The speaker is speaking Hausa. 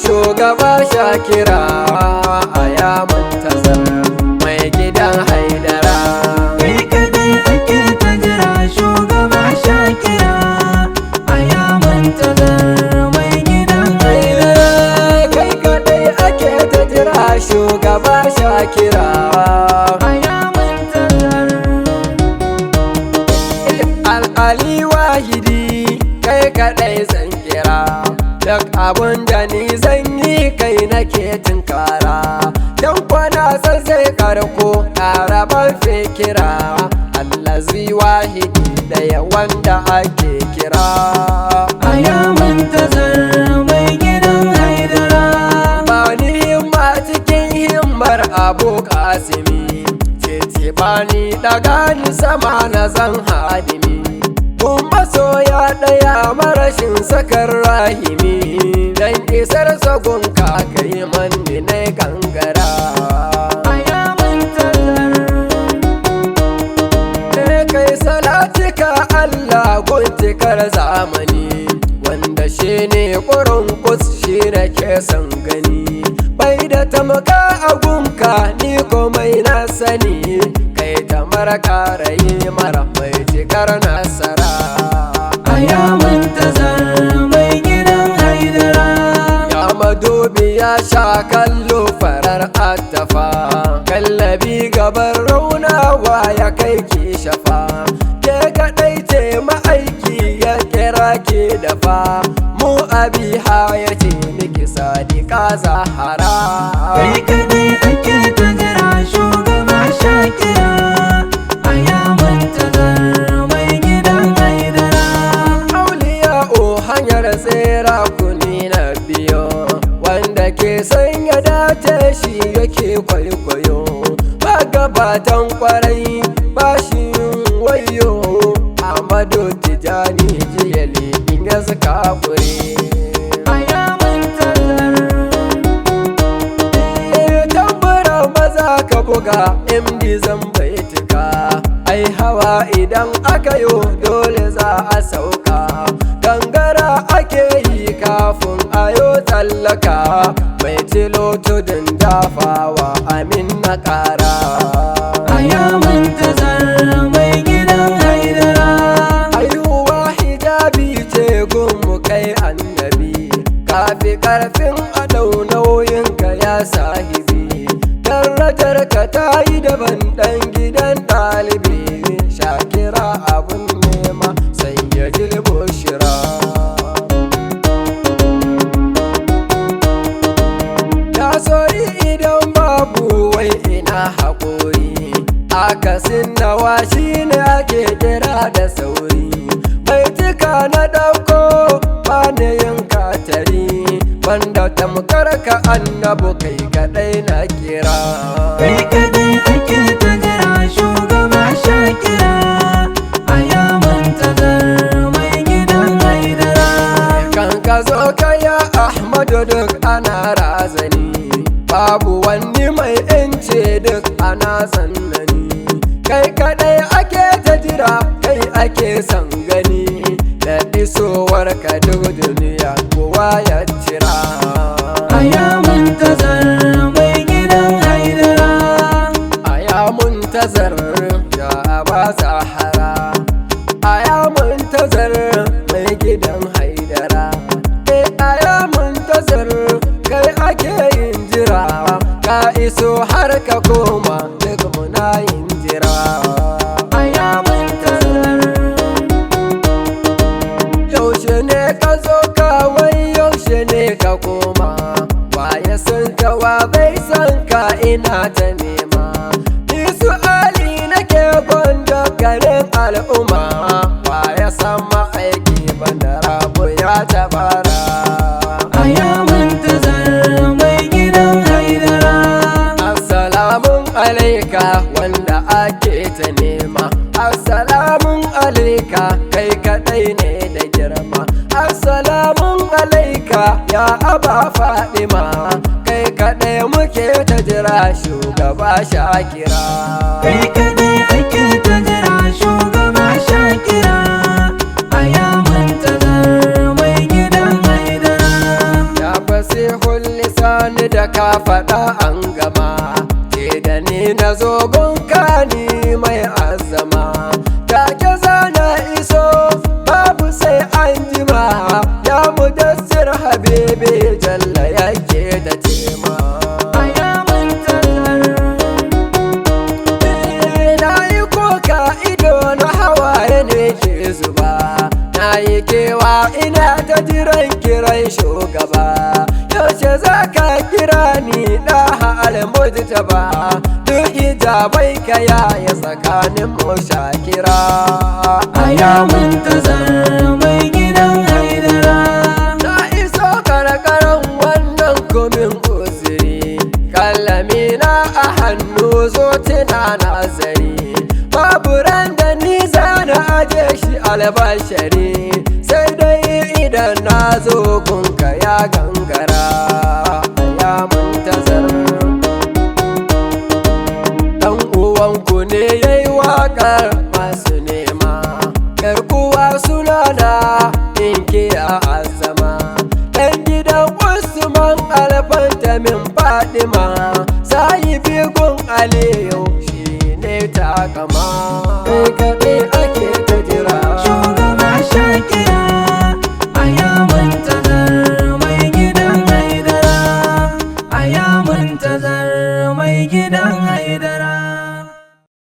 shugaba Shakira a ya Muntazar mai gidan Haidara. Kai kadai ake ta jira shugaba Shakira a ya Muntazar mai gidan Haidara. Kai kadai ake ta jira shugaba Shakira a ya Muntazar. Ali Wahidi kai kadai zan kira, duk abun da ni zan yi kai nake tunkara. Dan kwana san sai karko karaban fikira, Allazi Wahidi da yawan da ake kira a ya Muntazar mai gidan Haidara. bani himma cikin himmar Abu Kasimi, ce bani daga ni sama na zan hadimi. Kun masoya ɗaya marashin sakar rahimi, dan isar sagun kakai mandi na gangara a ya Muntazar. kai salatika Allah guntikar zamani, wanda shi ne ƙurunkus shi na ke son gani. Bai da tamaka a gunka ni komai na sani, kai tamar karayi mara mai cikar nasara a ya Muntazar mai gidan Haidara. ya madubi ya sha kallo farar attafa, kallabi gaban raunawa ya kai ki shafa. Ke kaɗai ce ma'aiki ya kira ki dafa, mu abi ya ce miki sadiqa zahara. Kai kadai ake ta jira shugaba Shakira a ya Muntazar mai gidan Haidara. Auliya'u hanyar tsera kuni na biyo, wanda ke sanya dace shi yake kwaikwayo. Magabatan kwarai ba shi wayo, Amadu Tijani jiyali in ya suka fure a ya Muntazar. tambura maza ka buga MD zan baitika. Ai hawa idan aka yo dole za a sauka, gangara ake yi kafin ayo tsallaka. Mai tilo tudun dafawa amin na kara a ya Muntazar mai gidan Haidara. ayuwa hijabi ce gunmu kai annabi, kafi karfin adau nauyinka ya sahibi. Darajar ka ta yi daban dan gidan ɗalibi, Shakira abun nema sai ya jilbo shira. Ya sori idan babu wai ina haƙuri, akasin nawa shi ne ake kira da sauri. Baituka na ɗauko ba na yin katari, banda tamkar ka annabu kai kaɗai na kira. Kai kadai ake ta jira shugaba Shakira a ya Muntazar mai gidan Haidara. Kan ka zo kaya Ahmadu duk ana razani, babu wani mai ince duk ana sannani. Kai kaɗai ake ta jira, kai ake son gani, da isowar ka duk duniya kowa ya cira. a ya Muntazar mai gidan Haidara. a ya Muntazar ya ba Zahara, a ya Muntazar mai gidan Haidara. A ya Muntazar kai ake yin jira, ka iso har ka koma duk muna yin jira. a ya Muntazar. Yaushe ne ka zo kawai yaushe ne ka koma, ya san ka wa bai san ka ina ta nema. Ni su'ali nake gwanda garin al'umma, ya san ma'aiki banda rabu ya tabara. a ya Muntazar mai gidan Haidara. Assalamun alaika wanda ake ta nema, assalamun alaika kai kadai ne da girma. Assalamun alaika ya aba Fadima, kai kadai muke ta jira shugaba Shakira. Kai kadai ake ta jira shugaba Shakira a ya Muntazar mai gidan Haidara. Ya fasihul waka an gama ke da ni na zogon kani mai azama take zana iso babu sai an jima ya mudassir habibi jalla yake da tema na yi koka ido na hawaye ne ke zuba na yi kewa ina ta jiran kiran shugaba yaushe za ka kira ni na almujta ba duk hijabai ka yaya tsakanin mu shakira aya muntazar mai gidan haidara na iso karkaran wannan kumin uzuri kallami na a hannu zo tuna nazari babu ran da ni zana aje shi albashari sai dai idan na zo gunka ya gangara ya muntazar dan uwanku ne yayi waƙar masu nema garkuwa sunana inki a azama dan gidan Usman alfanta min Fadima sai bigun Aliyu shine takama